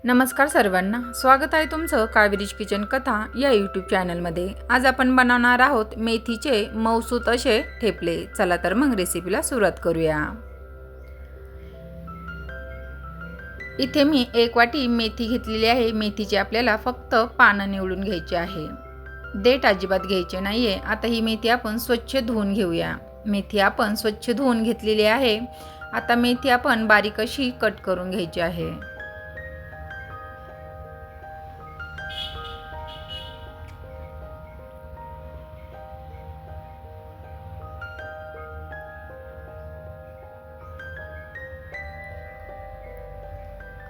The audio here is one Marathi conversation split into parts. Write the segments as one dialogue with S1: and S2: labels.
S1: नमस्कार सर्वांना, स्वागत आहे तुमचं कावेरीज किचन कथा या यूट्यूब चॅनलमध्ये। आज आपण बनवणार आहोत मेथीचे मऊसूत असे ठेपले। चला तर मग रेसिपीला सुरुवात करूया। इथे मी 1 वाटी मेथी घेतलेली आहे। मेथीचे आपल्याला फक्त पानं निवडून घ्यायचे आहे, देठ अजिबात घ्यायचे नाहीये। आता ही मेथी आपण स्वच्छ धुवून घेऊया। मेथी आपण स्वच्छ धुवून घेतलेली आहे। आता मेथी आपण बारीक अशी कट करून घ्यायची आहे।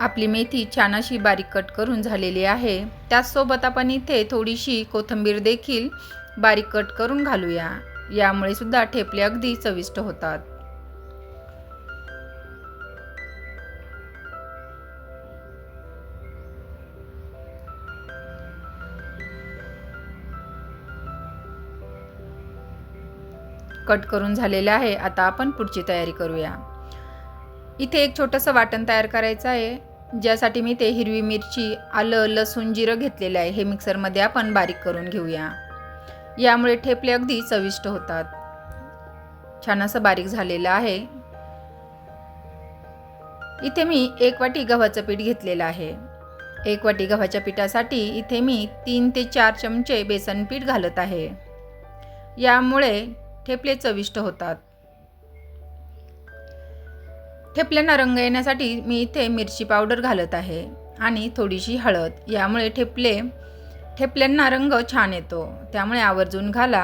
S1: आपली मेथी छान अशी बारीक कट करून झालेली आहे। त्याचसोबत आपण इथे थोडीशी कोथिंबीर देखील बारीक कट करून घालूया। यामुळे सुद्धा ठेपले अगदी चविष्ट होतात। कट करून झालेले आहे। आता आपण पुढची तयारी करूया। इथे एक छोटंसं वाटण तयार करायचं आहे, ज्यासाठी मी ते हिरवी मिरची, आलं, लसूण, जिरं घेतलेलं आहे। हे मिक्सरमध्ये आपण बारीक करून घेऊया। यामुळे ठेपले अगदी चविष्ट होतात। छान असं बारीक झालेलं आहे। इथे मी 1 वाटी गव्हाचं पीठ घेतलेलं आहे। 1 वाटी गव्हाच्या पिठासाठी इथे मी 3 ते 4 चमचे बेसन पीठ घालत आहे। यामुळे ठेपले चविष्ट होतात। ठेपल्यांना रंग येण्यासाठी मी इथे मिरची पावडर घालत आहे आणि थोडीशी हळद। यामुळे ठेपल्यांना रंग छान येतो, त्यामुळे आवर्जून घाला।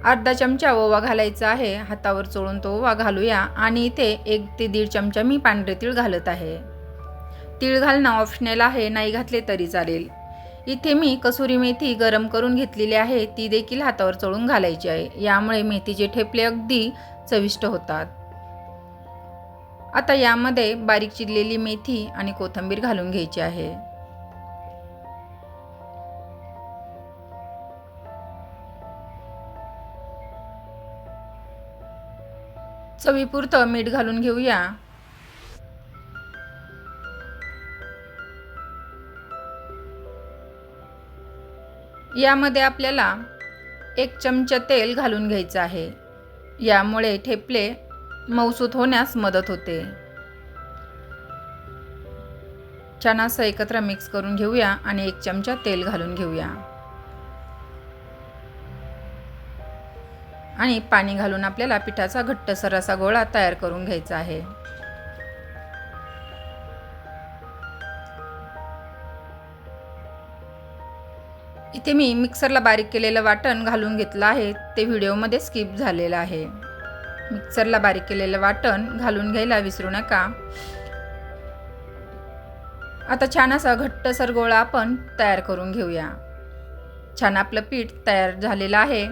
S1: अर्धा चमचा ओवा घालायचा आहे। हातावर चोळून तो ओवा घालूया आणि इथे 1 ते 1.5 चमचा मी पांढरे तीळ घालत आहे। तीळ घालणं ऑप्शनल आहे, नाही घातले तरी चालेल। इथे मी कसुरी मेथी गरम करून घेतलेली आहे, ती देखील हातावर चोळून घालायची आहे। यामुळे मेथीचे ठेपले अगदी चविष्ट होतात। आता यामध्ये बारीक चिरलेली मेथी आणि कोथिंबीर घालून घ्यायची आहे। चवीपुरतं मीठ घालून घेऊया। यामध्ये आपल्याला 1 चमचा तेल घालून घ्यायचं आहे। यामुळे ठेपले मऊसूत होण्यास मदत होते। छान असं एकत्र मिक्स करून घेऊया आणि 1 चमचा तेल घालून घेऊया आणि पाणी घालून आपल्याला पिठाचा घट्टसर असा गोळा तयार करून घ्यायचा आहे। इथे मी मिक्सरला बारीक केलेलं वाटण घालून घेतलं आहे, ते व्हिडिओमध्ये स्किप झालेलं आहे। मिक्सरला बारीक केलेलं वाटण घालून घ्यायला विसरू नका। आता छान असा घट्टसर गोळा आपण तयार करून घेऊया। छान आपलं पीठ तयार झालेलं आहे।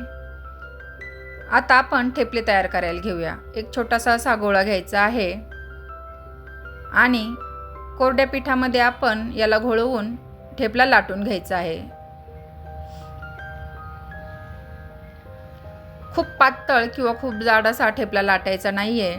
S1: आता आपण ठेपले तयार करायला घेऊया। एक छोटासा असा गोळा घ्यायचा आहे आणि कोरड्या पिठामध्ये आपण याला घोळवून ठेपला लाटून घ्यायचा आहे। खूप पातळ किंवा खूप जाड असा ठेपला लाटायचा नाहीये।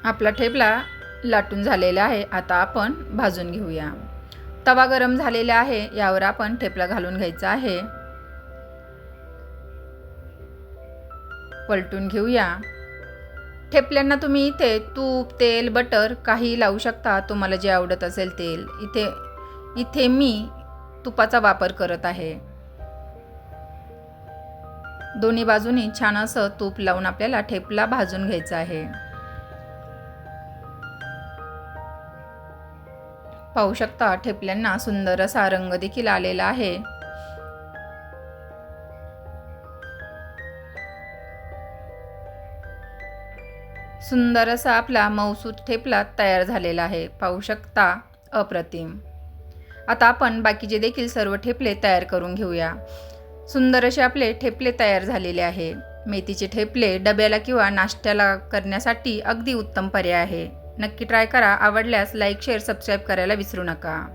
S1: आपला ठेपला लाटून झालेला आहे। आता आपण भाजून घेऊया। तवा गरम झालेला आहे, यावर आपण ठेपला घालून घ्यायचा आहे। पलटून घेऊया। ठेपल्यांना तुम्ही इथे तूप, तेल, बटर काही लावू शकता, तुम्हाला जे आवडत असेल तेल। इथे मी तुपाचा वापर करत आहे। दोन्ही बाजूनी छान असं तूप लावून आपल्याला ठेपला भाजून घ्यायचा आहे। पाहू शकता ठेपल्यांना सुंदर असा रंग देखील आलेला आहे। सुंदर असा आपला मऊसूत ठेपला तयार झालेला आहे। पाहू शकता, अप्रतिम। आता आपण बाकीचे देखील सर्व ठेपले तयार करून घेऊया। सुंदर असे आपले ठेपले तयार झालेले आहे। मेथीचे ठेपले डब्याला किंवा नाश्त्याला करण्यासाठी अगदी उत्तम पर्याय आहे. नक्की ट्राय करा. आवडल्यास लाईक, शेअर, सबस्क्राईब करायला विसरू नका.